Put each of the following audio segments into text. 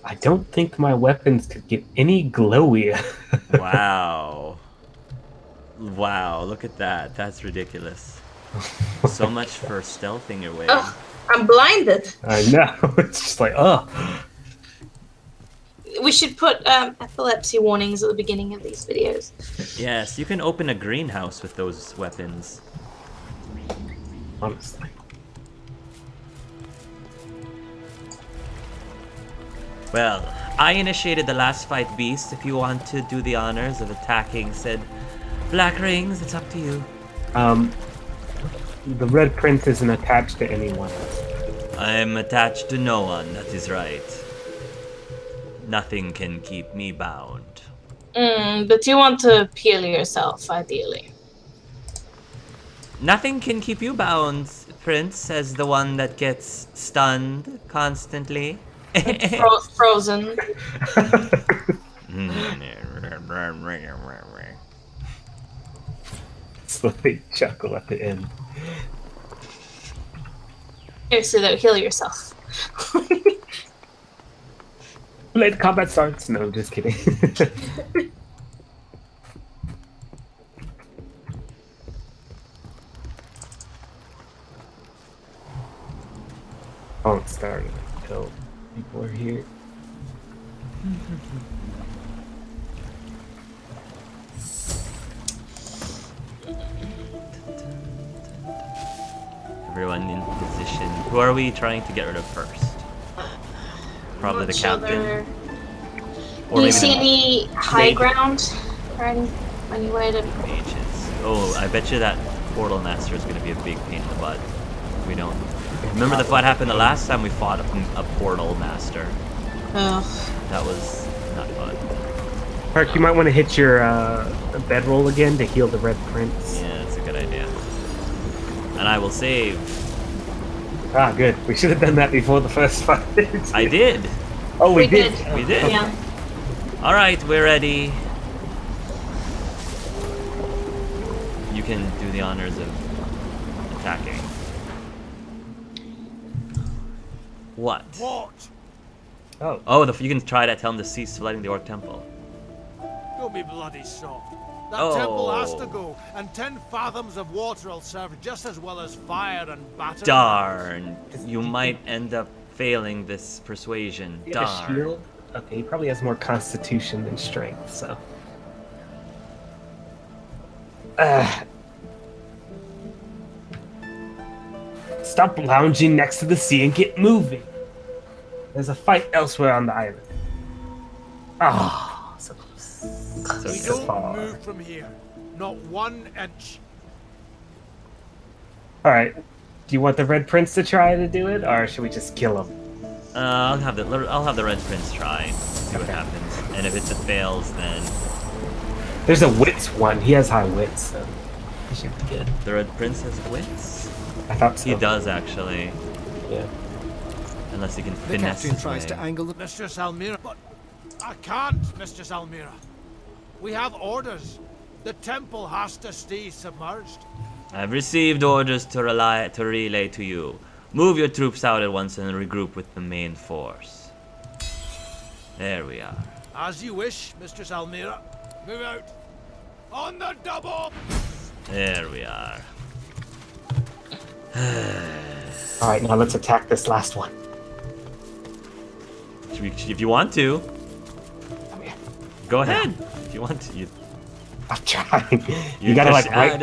I don't think my weapons could get any glowier. Wow. Wow, look at that. That's ridiculous. So much for stealthing your way. Oh, I'm blinded. I know. It's just like, oh. We should put epilepsy warnings at the beginning of these videos. Yes, you can open a greenhouse with those weapons. Honestly. Well, I initiated the last fight, Beast. If you want to do the honors of attacking said Black Rings, it's up to you. The Red Prince isn't attached to anyone. I'm attached to no one, that is right. Nothing can keep me bound. But you want to heal yourself, ideally. Nothing can keep you bound, Prince, as the one that gets stunned constantly. Frozen. So they chuckle at the end. Seriously, though, heal yourself. Late combat starts. No, I'm just kidding. I won't start until people are here. Everyone in position. Who are we trying to get rid of first? Probably the captain. Do you see any high ground? Or any way to... Mages. Oh, I bet you that portal master is going to be a big pain in the butt. We don't... Remember what happened the last time we fought a portal master? Oh. That was not fun. Park, you might want to hit your bedroll again to heal the Red Prince. Yeah, that's a good idea. And I will save. Ah, good. We should have done that before the first fight. I did. Oh, we did. We did. Yeah. All right, we're ready. You can do the honors of attacking. What? What? Oh, you can try that. Tell him to cease flooding the Orc Temple. Don't be bloody soft. That Oh. temple has to go, and 10 fathoms of water will serve just as well as fire and batter. Darn. You might end up failing this persuasion. He had a Darn. shield? Okay, he probably has more constitution than strength, so. Stop lounging next to the sea and get moving. There's a fight elsewhere on the island. Ah, so close. So We so don't far. move from here. Not 1 inch. Alright. Do you want the Red Prince to try to do it, or should we just kill him? I'll have the Red Prince try. See what Okay. happens. And if it fails, then There's a wits one. He has high wits, so he should be good. the Red Prince has wits. I thought so. He does actually, Yeah. unless he can The finesse captain his tries way. to angle the... Mistress Almira, but I can't, Mistress Almira. We have orders. The temple has to stay submerged. I've received orders to relay to you. Move your troops out at once and regroup with the main force. There we are. As you wish, Mistress Almira. Move out. On the double! There we are. Alright, now let's attack this last one. If you want to, Come here. go ahead. If you want to, I'm trying. You gotta like right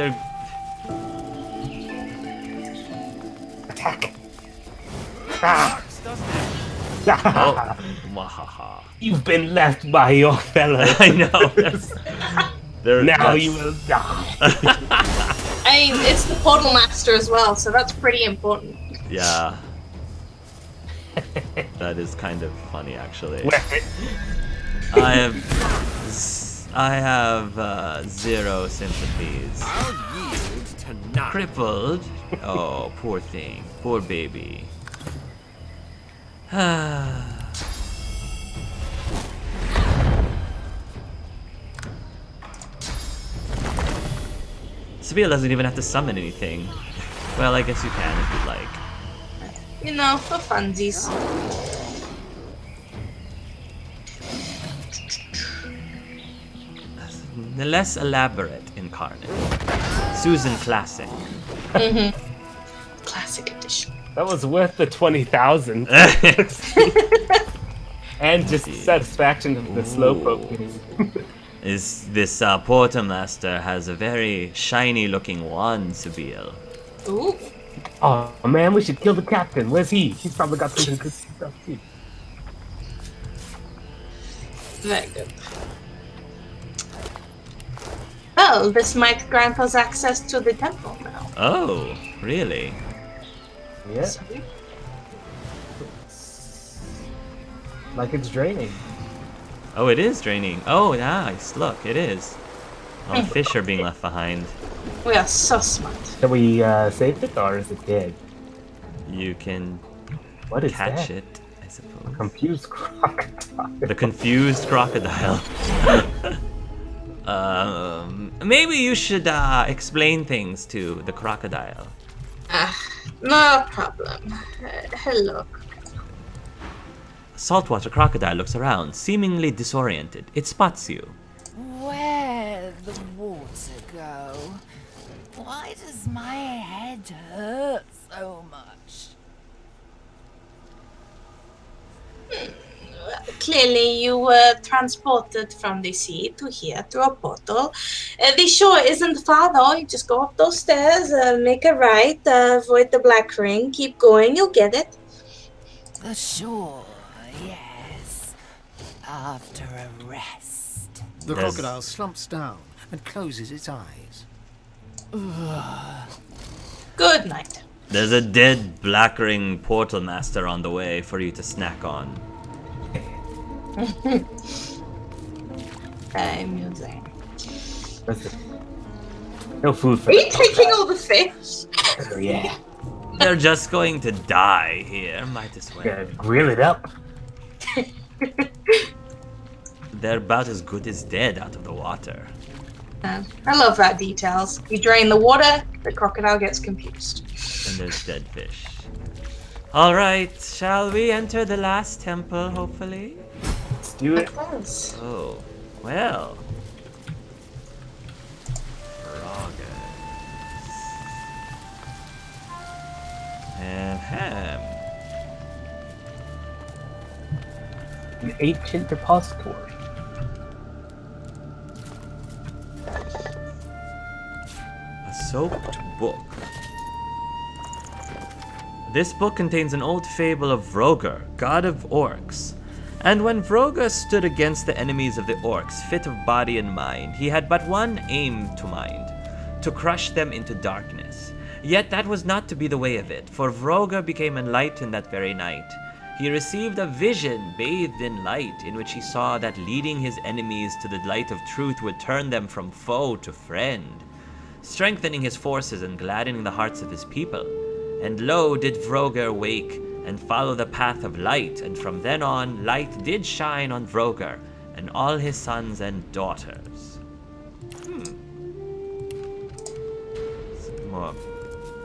attack. Ah. Oh, wahaha. You've been left by your fellow. I know. Now you will die. I mean, it's the portal master as well, so that's pretty important. Yeah. That is kind of funny, actually. Weapon. I have 0 sympathies. I'll yield to none. Crippled. Oh, poor thing. Poor baby. Sabila doesn't even have to summon anything. Well, I guess you can if you'd like. You know, for funsies. the less elaborate incarnate. Susan Classic. Classic edition. That was worth the 20,000. And just satisfaction of the slowpoke getting. Is this Portermaster has a very shiny looking wand, Sabille. Ooh. Oh man, we should kill the captain. Where's he? He's probably got something good stuff too. Very good. Well, this might grant us access to the temple now. Oh, really? Yeah. Like it's draining. Oh, it is draining. Oh, nice. Look, it is. All the fish are being left behind. We are so smart. Can we save it or is it dead? You can What is catch that? it, I suppose. Confused crocodile. The confused crocodile. Maybe you should explain things to the crocodile. No problem. Hello. Saltwater crocodile looks around, seemingly disoriented. It spots you. Where'd the water go? Why does my head hurt so much? Clearly, you were transported from the sea to here through a portal. The shore isn't far though. You just go up those stairs, make a right, avoid the black ring, keep going, you'll get it. The shore, yes. After a rest. The There's- crocodile slumps down and closes its eyes. Good night. There's a dead black ring portal master on the way for you to snack on. Amusing. Listen. No food for Are you the taking all the fish? crocodile. Yeah. They're just going to die here, might as well. Gotta grill it up. They're about as good as dead out of the water. I love that details. You drain the water, the crocodile gets confused. And there's dead fish. Alright, shall we enter the last temple, hopefully? Let's do it. Yes. Oh, well. Froggers. Ahem. An ancient repository. A soaked book. This book contains an old fable of Vroger, god of orcs. And when Vroger stood against the enemies of the orcs, fit of body and mind, he had but one aim to mind, to crush them into darkness. Yet that was not to be the way of it, for Vroger became enlightened that very night. He received a vision bathed in light, in which he saw that leading his enemies to the light of truth would turn them from foe to friend, strengthening his forces and gladdening the hearts of his people. And lo, did Vroger wake and follow the path of light, and from then on, light did shine on Vroger and all his sons and daughters. Some more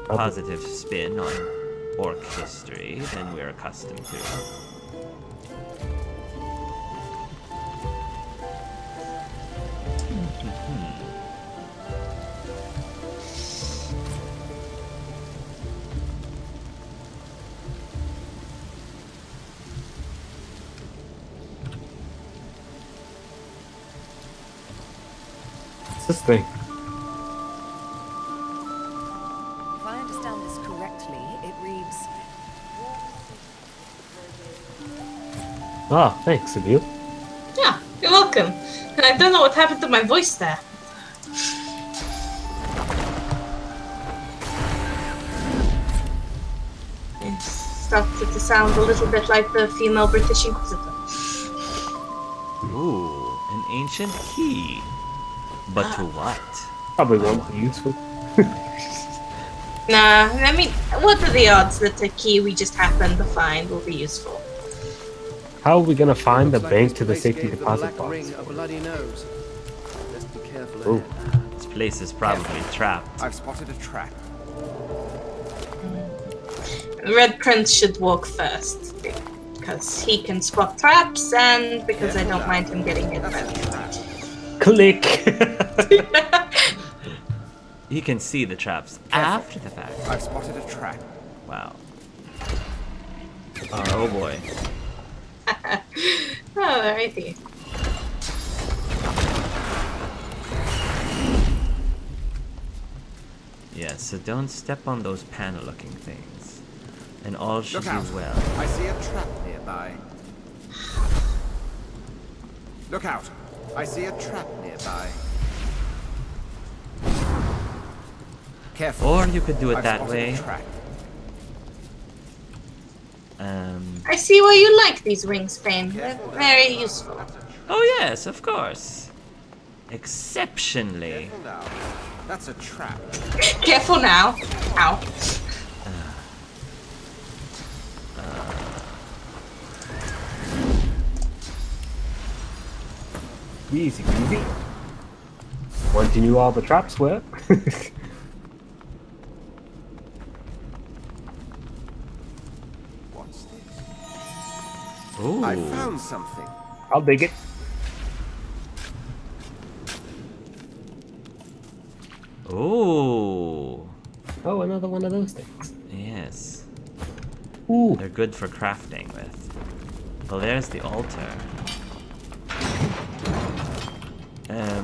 positive spin on orc history than we're accustomed to. What's this thing? If I understand this correctly, it reads... Ah, thanks, Emil. Yeah, you're welcome. And I don't know what happened to my voice there. It started to sound a little bit like the female British Inquisitor. Ooh, an ancient key. But to what? Probably won't be useful. Nah, I mean, what are the odds that the key we just happened to find will be useful? How are we gonna find the Looks like bank this to the place safety gave the deposit Black box? Ring a bloody nose. Best be careful Oh. ahead. This place is probably trapped. I've spotted a trap. Red Prince should walk first, because he can spot traps, and because I don't mind him getting hit by them. Click. You can see the traps after the fact. I've spotted a trap. Wow. Oh boy. Alrighty. Yeah, so don't step on those panel-looking things. And all should Look out. be well. I see a trap nearby. Look out. I see a trap nearby. Careful. Or you could do it I've that spotted way. a trap. I see why you like these rings, Fane. They're very useful. Oh yes, of course. Exceptionally. Careful now. That's a trap. Careful now. Ow. Easy peasy. Once you knew all the traps were. What's this? Ooh. I found something. I'll dig it. Ooh. Oh, another one of those things. Yes. Ooh. They're good for crafting with. Well, there's the altar. Yeah.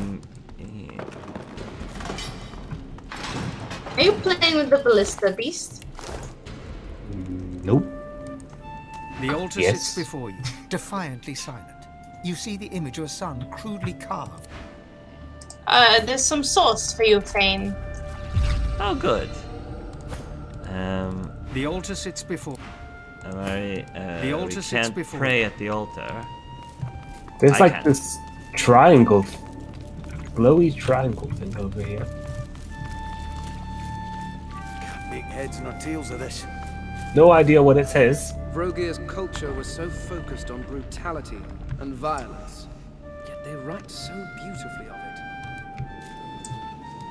Are you playing with the ballista beast? Nope. The altar Yes. sits before you, defiantly silent. You see the image of a sun crudely carved. There's some sauce for you, Fane. Oh, good. The altar sits before. The The altar we sits can't before pray you. at the altar. There's I like can't. this triangle, glowy triangle thing over here. Make heads nor tails of this. No idea what it says. Vrogir's culture was so focused on brutality and violence, yet they write so beautifully of it.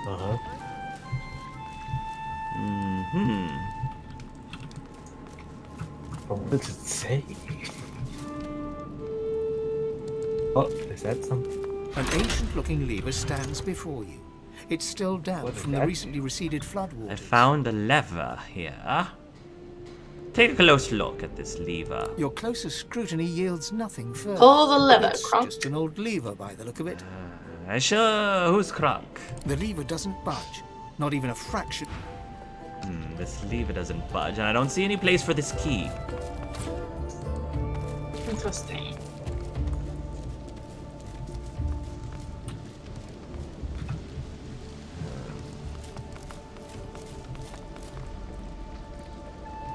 Uh-huh. What does it say? Oh, is that something? An ancient-looking lever stands before you. It's still damp What is from the that? recently receded I floodwaters. found a lever here. Take a close look at this lever. Your closer scrutiny yields nothing further. Pull the lever, It's Kronk. just an old lever by the look of it. Who's Kronk? The lever doesn't budge, not even a fraction. This lever doesn't budge, and I don't see any place for this key. Interesting.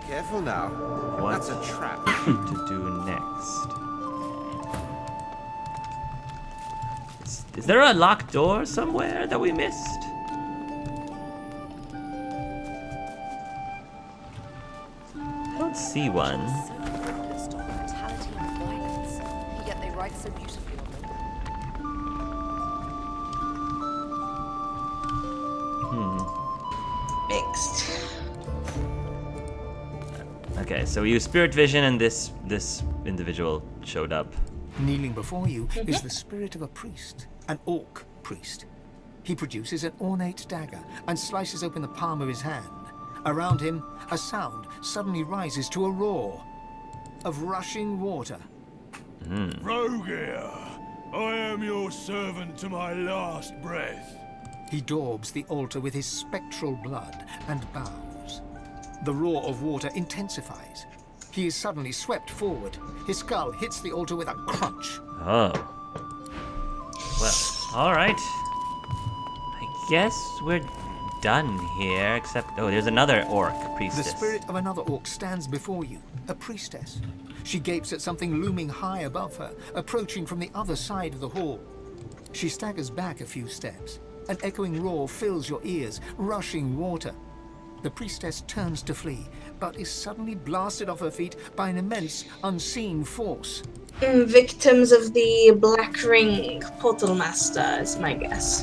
Careful now. What That's a trap. to do next? Is there a locked door somewhere that we missed? I don't see one. So focused on brutality and violence, yet they write so beautifully of them. Mixed. Okay, so we used spirit vision, and this individual showed up. Kneeling before you is the spirit of a priest, an orc priest. He produces an ornate dagger and slices open the palm of his hand. Around him, a sound suddenly rises to a roar of rushing water. Rogir, I am your servant to my last breath. He daubs the altar with his spectral blood and bows. The roar of water intensifies. He is suddenly swept forward. His skull hits the altar with a crunch. Oh. Well, alright. I guess we're done here, except... Oh, there's another orc The priestess. spirit of another orc stands before you, a priestess. She gapes at something looming high above her, approaching from the other side of the hall. She staggers back a few steps. An echoing roar fills your ears, rushing water. The priestess turns to flee, but is suddenly blasted off her feet by an immense, unseen force. Victims of the Black Ring Portal Master is my guess.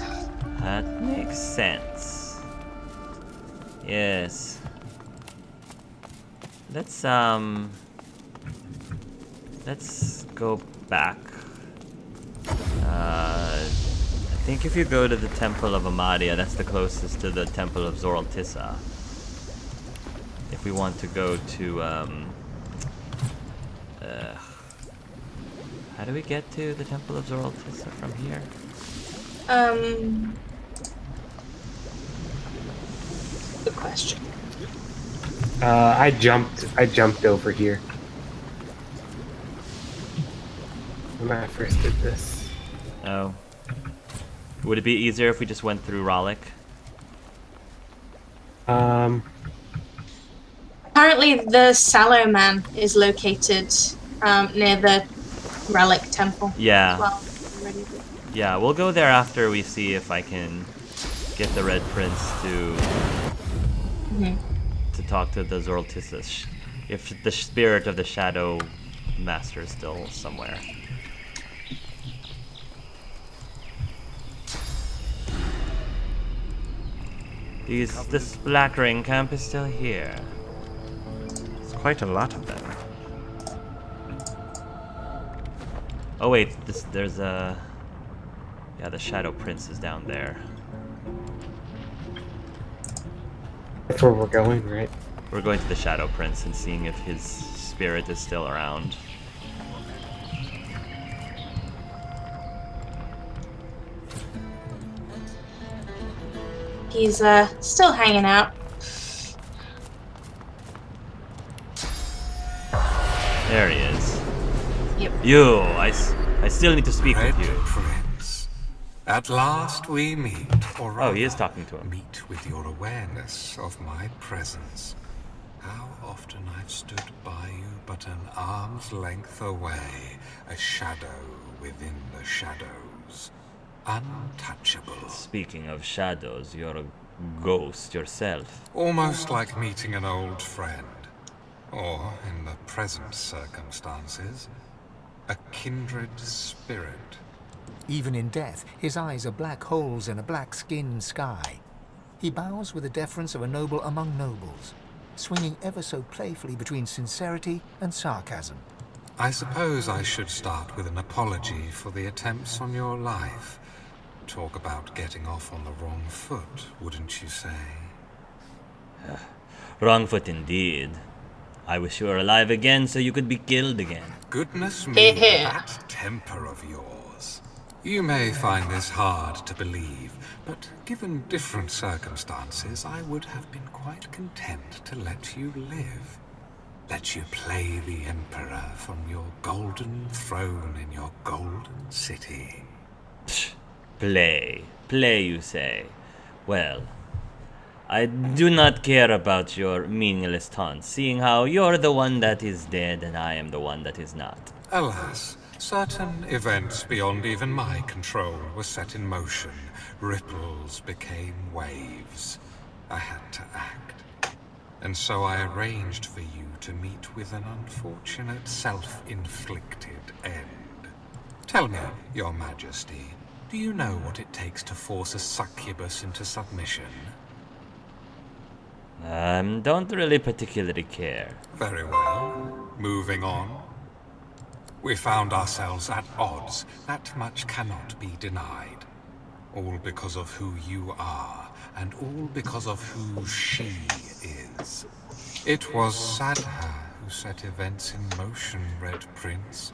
That makes sense. Yes. Let's go back. think if you go to the Temple of Amadia, that's the closest to the Temple of Zorl-Stissa. If we want to go to, how do we get to the Temple of Zorl-Stissa from here? Good question. I jumped over here when I first did this. Oh. Would it be easier if we just went through Rollick? Apparently, the Sallow Man is located near the Relic Temple. Yeah. Well, Yeah, we'll go there after we see if I can get the Red Prince to talk to the Zorl-Stissa. If the spirit of the Shadow Master is still somewhere. This Black Ring camp is still here. It's quite a lot of them. Oh wait, there's a... Yeah, the Shadow Prince is down there. That's where we're going, right? We're going to the Shadow Prince and seeing if his spirit is still around. he's still hanging out. There he is. Yep. You, I still need to speak Red with you. Prince, at last we meet, or rather, Oh, he is talking to him. meet with your awareness of my presence. How often I've stood by you but an arm's length away, a shadow within the shadows, untouchable. Speaking of shadows, you're a ghost yourself. Almost like meeting an old friend. Or, in the present circumstances, a kindred spirit. Even in death, his eyes are black holes in a black-skinned sky. He bows with the deference of a noble among nobles, swinging ever so playfully between sincerity and sarcasm. I suppose I should start with an apology for the attempts on your life. Talk about getting off on the wrong foot, wouldn't you say? Wrong foot indeed. I wish you were alive again so you could be killed again. Goodness me, that temper of yours. You may find this hard to believe, but given different circumstances, I would have been quite content to let you live. Let you play the Emperor from your golden throne in your golden city. Psh, play. Play, you say. Well, I do not care about your meaningless taunts, seeing how you're the one that is dead and I am the one that is not. Alas, certain events beyond even my control were set in motion. Ripples became waves. I had to act. And so I arranged for you to meet with an unfortunate self-inflicted end. Tell me, Your Majesty, do you know what it takes to force a succubus into submission? Don't really particularly care. Very well. Moving on. We found ourselves at odds. That much cannot be denied. All because of who you are, and all because of who she is. It was Sadha who set events in motion, Red Prince.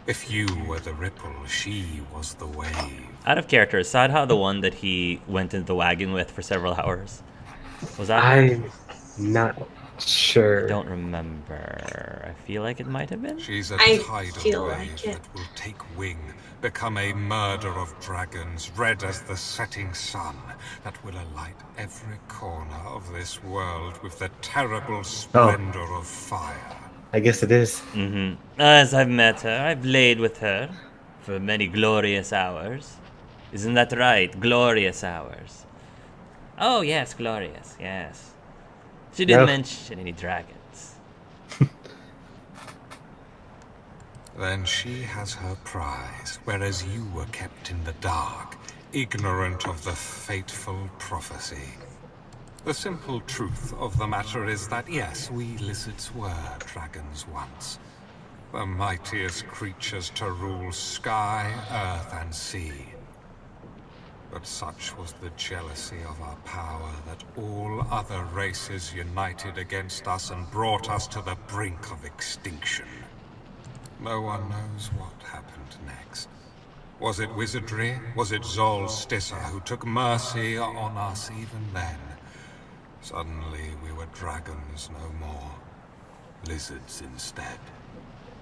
If you were the ripple, she was the wave. Out of character, is Sadha the one that he went into the wagon with for several hours? Was that I'm not sure. Don't remember. I feel like it might have been. She's a I tidal feel wave like it. that will take wing, become a murder of dragons, red as the setting sun, that will alight every corner of this world with the terrible splendor of fire. I guess it is. As I've met her, I've laid with her for many glorious hours. Isn't that right? Glorious hours. Oh, yes, glorious, yes. She didn't mention any dragons. Then she has her prize, whereas you were kept in the dark, ignorant of the fateful prophecy. The simple truth of the matter is that yes, we lizards were dragons once. The mightiest creatures to rule sky, earth, and sea. But such was the jealousy of our power that all other races united against us and brought us to the brink of extinction. No one knows what happened next. Was it wizardry? Was it Zorl-Stissa who took mercy on us even then? Suddenly we were dragons no more. Lizards instead.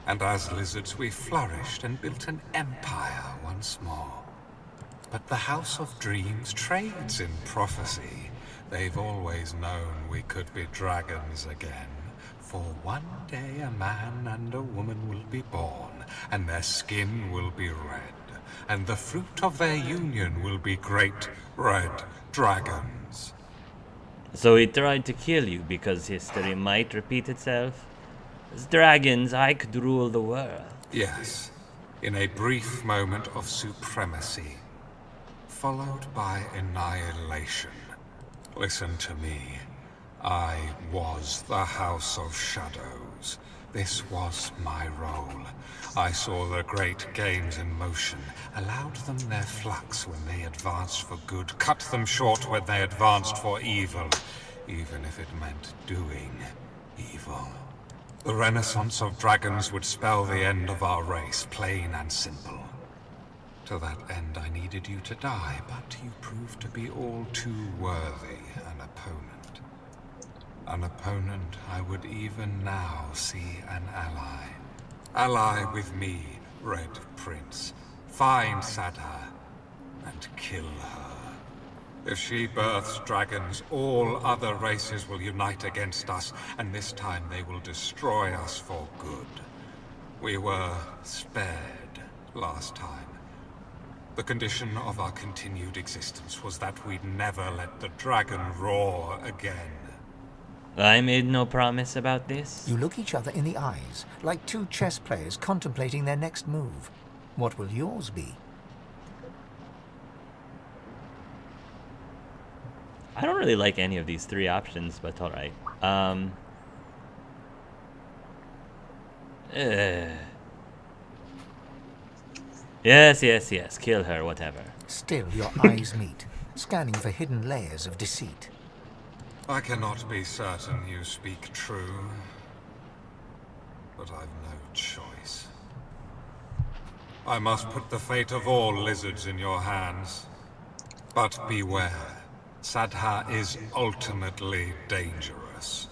And as lizards we flourished and built an empire once more. But the House of Dreams trades in prophecy. They've always known we could be dragons again. For one day a man and a woman will be born, and their skin will be red. And the fruit of their union will be great red dragons. So he tried to kill you because history might repeat itself? As dragons, I could rule the world. Yes, in a brief moment of supremacy, followed by annihilation. Listen to me. I was the House of Shadows. This was my role. I saw the great games in motion, allowed them their flux when they advanced for good, cut them short when they advanced for evil, even if it meant doing evil. The renaissance of dragons would spell the end of our race, plain and simple. To that end I needed you to die, but you proved to be all too worthy an opponent. An opponent I would even now see an ally. Ally with me, Red Prince. Find Sadha and kill her. If she births dragons, all other races will unite against us, and this time they will destroy us for good. We were spared last time. The condition of our continued existence was that we'd never let the dragon roar again. I made no promise about this. You look each other in the eyes, like two chess players contemplating their next move. What will yours be? I don't really like any of these three options, but alright. Yes, kill her, whatever. Still, your eyes meet, scanning for hidden layers of deceit. I cannot be certain you speak true, but I've no choice. I must put the fate of all lizards in your hands. But beware, Sadha is ultimately dangerous.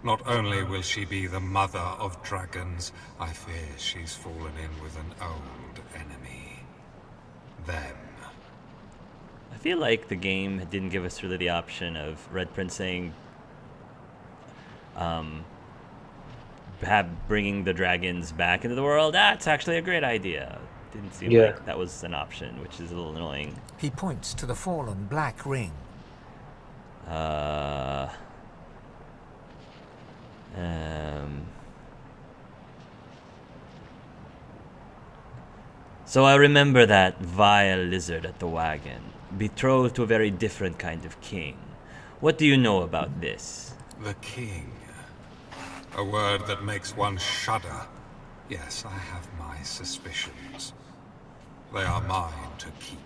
Not only will she be the mother of dragons, I fear she's fallen in with an old enemy. Them. I feel like the game didn't give us really the option of Red Prince saying, bringing the dragons back into the world. That's actually a great idea. Didn't seem like that was an option, which is a little annoying. He points to the fallen black ring. So I remember that vile lizard at the wagon, betrothed to a very different kind of king. What do you know about this? The king. A word that makes one shudder. Yes, I have my suspicions. They are mine to keep.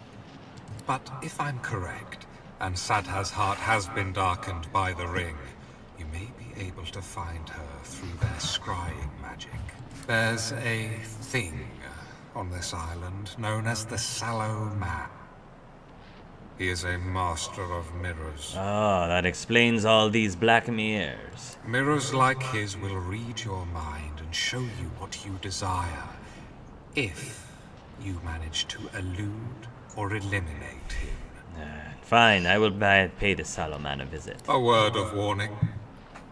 But if I'm correct, and Sadha's heart has been darkened by the ring, you may be able to find her through their scrying magic. There's a thing on this island known as the Sallow Man. He is a master of mirrors. Oh, that explains all these black mirrors. Mirrors like his will read your mind and show you what you desire, if you manage to elude or eliminate him. Fine, I will pay the Sallow Man a visit. A word of warning.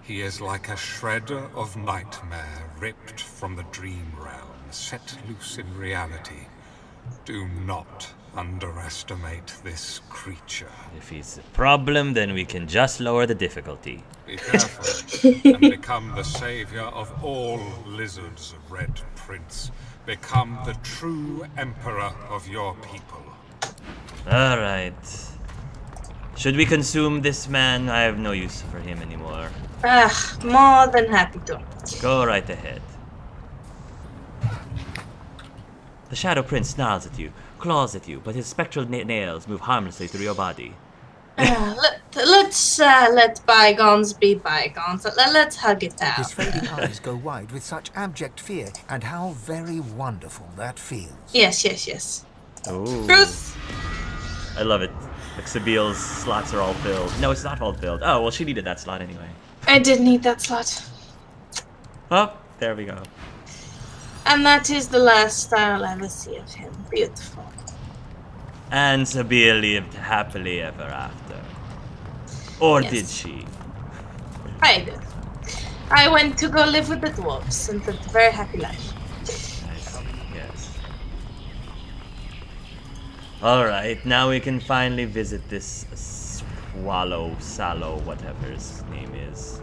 He is like a shred of nightmare ripped from the dream realm, set loose in reality. Do not underestimate this creature. If he's a problem, then we can just lower the difficulty. Be careful and become the savior of all lizards, Red Prince. Become the true emperor of your people. Alright. Should we consume this man? I have no use for him anymore. More than happy to. Go right ahead. The Shadow Prince snarls at you, claws at you, but his spectral nails move harmlessly through your body. Let's let bygones be bygones. Let's hug it out. His fading eyes go wide with such abject fear, and how very wonderful that feels. Yes. Ooh. Truth. I love it. Like Sabiel's slots are all filled. No, it's not all filled. Oh, well, she needed that slot anyway. I did need that slot. Oh, there we go. And that is the last I'll ever see of him. Beautiful. And Sabiel lived happily ever after. Or Yes. did she? I did. I went to go live with the dwarves and lived a very happy life. I see, yes. Alright, now we can finally visit this Sallow, whatever his name is.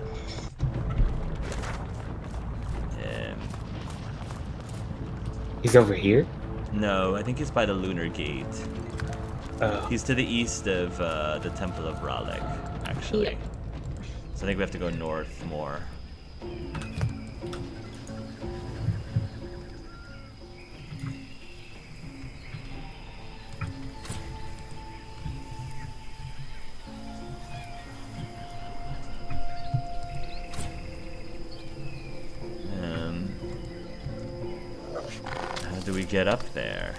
He's over here? No, I think he's by the Lunar Gate. Oh. He's to the east of the Temple of Raleigh, actually. Yep. So I think we have to go north more. How do we get up there?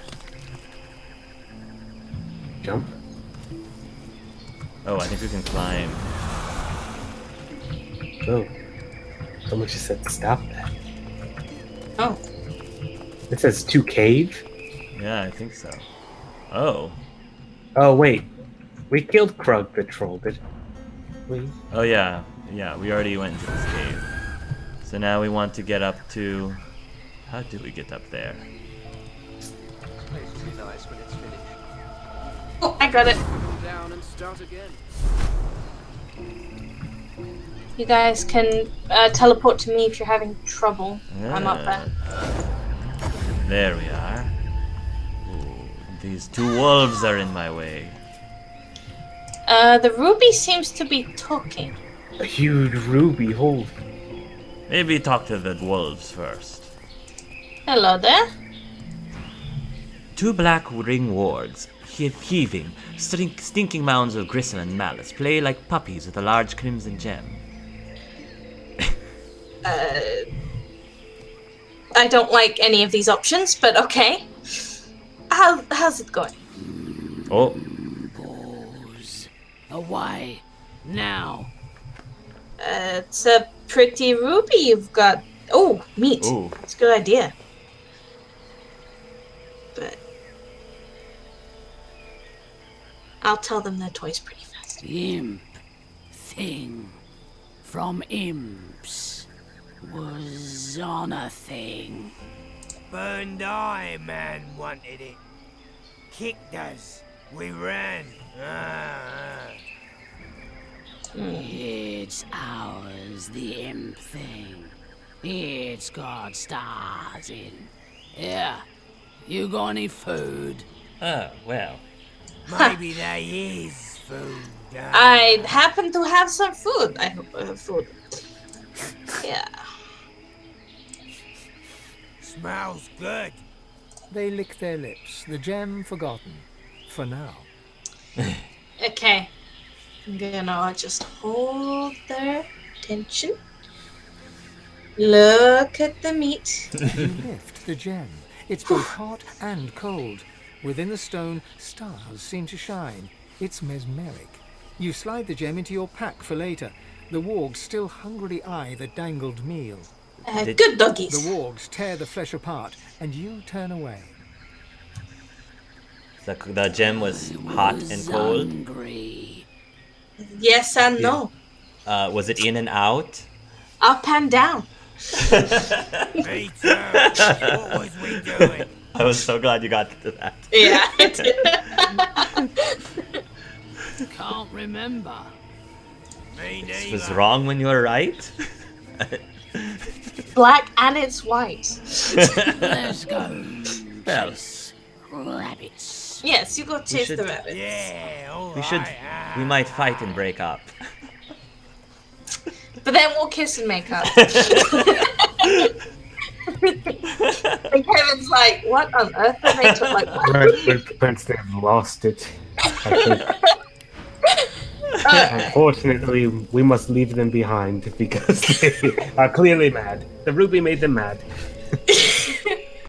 Jump? Oh, I think we can climb. Oh. Someone just said stop that. Oh. It says to cave? Yeah, I think so. Oh. Oh, wait. We killed Krug the troll, did we? Oh, yeah. Yeah, we already went into this cave. So now we want to get up to... How do we get up there? Place will be nice when it's finished. Oh, I got it. Cool down and start again. You guys can teleport to me if you're having trouble. I'm up there. There we are. Ooh, these two wolves are in my way. The ruby seems to be talking. A huge ruby hole. Maybe talk to the wolves first. Hello there. Two black ring wards, heaving, stinking mounds of gristle and malice, play like puppies with a large crimson gem. I don't like any of these options, but okay. How's it going? Oh, Away. Now. It's a pretty ruby you've got. Oh, meat. Ooh. That's a good idea. But I'll tell them their toys pretty fast. Imp. Thing. From imps. Was on a thing. Burned eye man wanted it. Kicked us. We ran. It's ours, the imp thing. It's got stars in. Yeah. You got any food? oh, well. Maybe there is food. I happen to have some food. I hope I have food. Yeah. Smells good. They lick their lips, the gem forgotten. For now. Okay. I'm gonna just hold their attention. Look at the meat. You lift the gem. It's both hot and cold. Within the stone, stars seem to shine. It's mesmeric. You slide the gem into your pack for later. The wargs still hungrily eye the dangled meal. Good doggies. The wargs tear the flesh apart, and you turn away. The gem was hot and cold. Hungry. Yes and no. Was it in and out? Up and down. Me too. What was we doing? I was so glad you got to that. Yeah, I did. Can't remember. Me This neither. was wrong when you were right. Black and it's white. Let's go. Well. Chase rabbits. Yes, you go chase should- the rabbits. Yeah, all We should. right. We might fight and break up. But then we'll kiss and make up. And Kevin's like, what on earth are they talking like? What? Red Prince, they've lost it. I think. Unfortunately, we must leave them behind because they are clearly mad. The ruby made them mad.